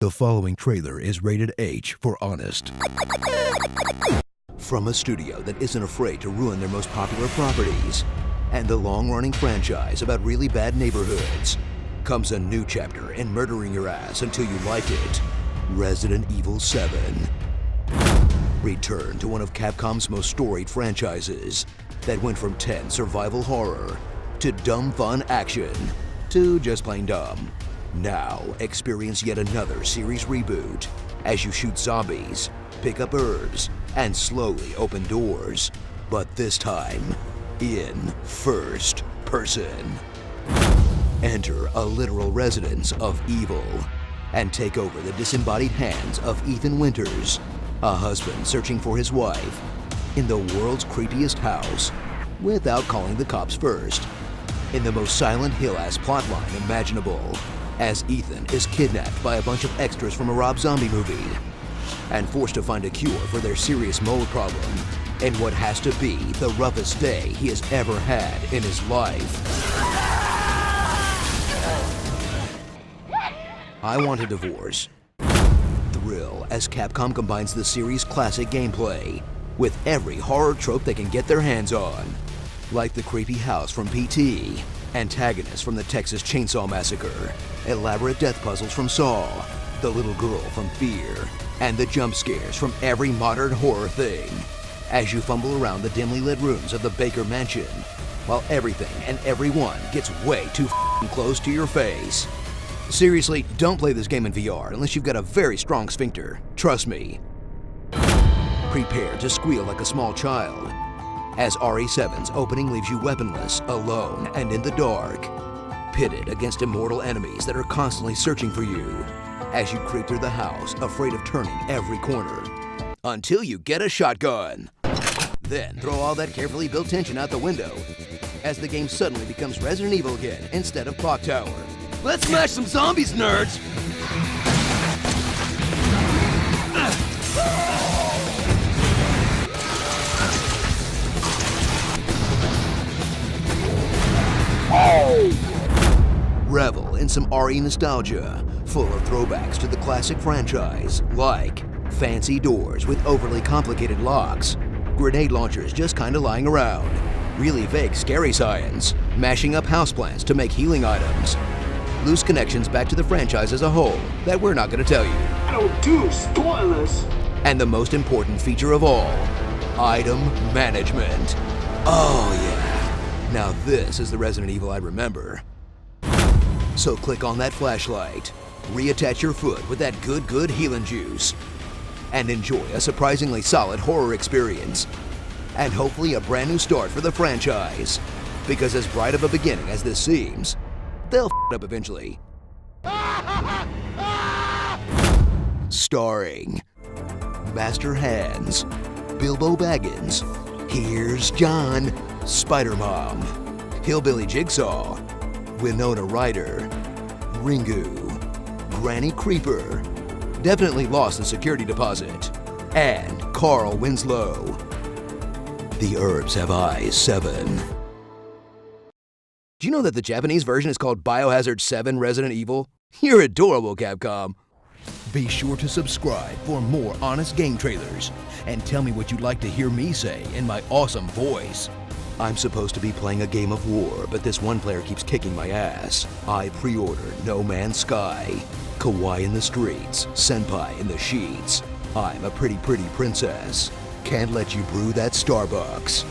The following trailer is rated H for honest. From a studio that isn't afraid to ruin their most popular properties and the long-running franchise about really bad neighborhoods, comes a new chapter in murdering your ass until you like it. Resident Evil 7. Return to one of Capcom's most storied franchises that went from tense survival horror to dumb fun action to just plain dumb. Now, experience yet another series reboot as you shoot zombies, pick up herbs, and slowly open doors, but this time in first person. Enter a literal residence of evil and take over the disembodied hands of Ethan Winters, a husband searching for his wife in the world's creepiest house without calling the cops first, in the most Silent Hill-ass plotline imaginable, as Ethan is kidnapped by a bunch of extras from a Raub zombie movie and forced to find a cure for their serious mold problem in what has to be the roughest day he has ever had in his life. I Want a Divorce. Thrill as Capcom combines the series' classic gameplay with every horror trope they can get their hands on, like the creepy house from PT, antagonists from the Texas Chainsaw Massacre, elaborate death puzzles from Saw, the little girl from Fear, and the jump scares from every modern horror thing, as you fumble around the dimly lit rooms of the Baker Mansion, while everything and everyone gets way too close to your face. Seriously, don't play this game in VR unless you've got a very strong sphincter. Trust me. Prepare to squeal like a small child, as RE7's opening leaves you weaponless, alone, and in the dark, pitted against immortal enemies that are constantly searching for you, as you creep through the house, afraid of turning every corner, until you get a shotgun. Then throw all that carefully built tension out the window, as the game suddenly becomes Resident Evil again instead of Clock Tower. Let's smash some zombies, nerds! Revel in some RE nostalgia, full of throwbacks to the classic franchise, like fancy doors with overly complicated locks, grenade launchers just kinda lying around, really vague scary science, mashing up houseplants to make healing items, loose connections back to the franchise as a whole that we're not gonna tell you. I don't do spoilers! And the most important feature of all, item management. Oh yeah, now this is the Resident Evil I remember. So click on that flashlight, reattach your foot with that good healing juice, and enjoy a surprisingly solid horror experience, and hopefully a brand new start for the franchise. Because as bright of a beginning as this seems, they'll f*** up eventually. Starring Master Hands, Bilbo Baggins, Here's John, Spider-Mom, Hillbilly Jigsaw, Winona Ryder, Ringu, Granny Creeper, definitely lost the security deposit, and Carl Winslow. The Herbs Have Eyes 7. Do you know that the Japanese version is called BIOHAZARD 7 Resident Evil? You're adorable, Capcom. Be sure to subscribe for more honest game trailers, and tell me what you'd like to hear me say in my awesome voice. I'm supposed to be playing a game of war, but this one player keeps kicking my ass. I pre-ordered No Man's Sky. Kawaii in the streets, senpai in the sheets. I'm a pretty princess. Can't let you brew that Starbucks.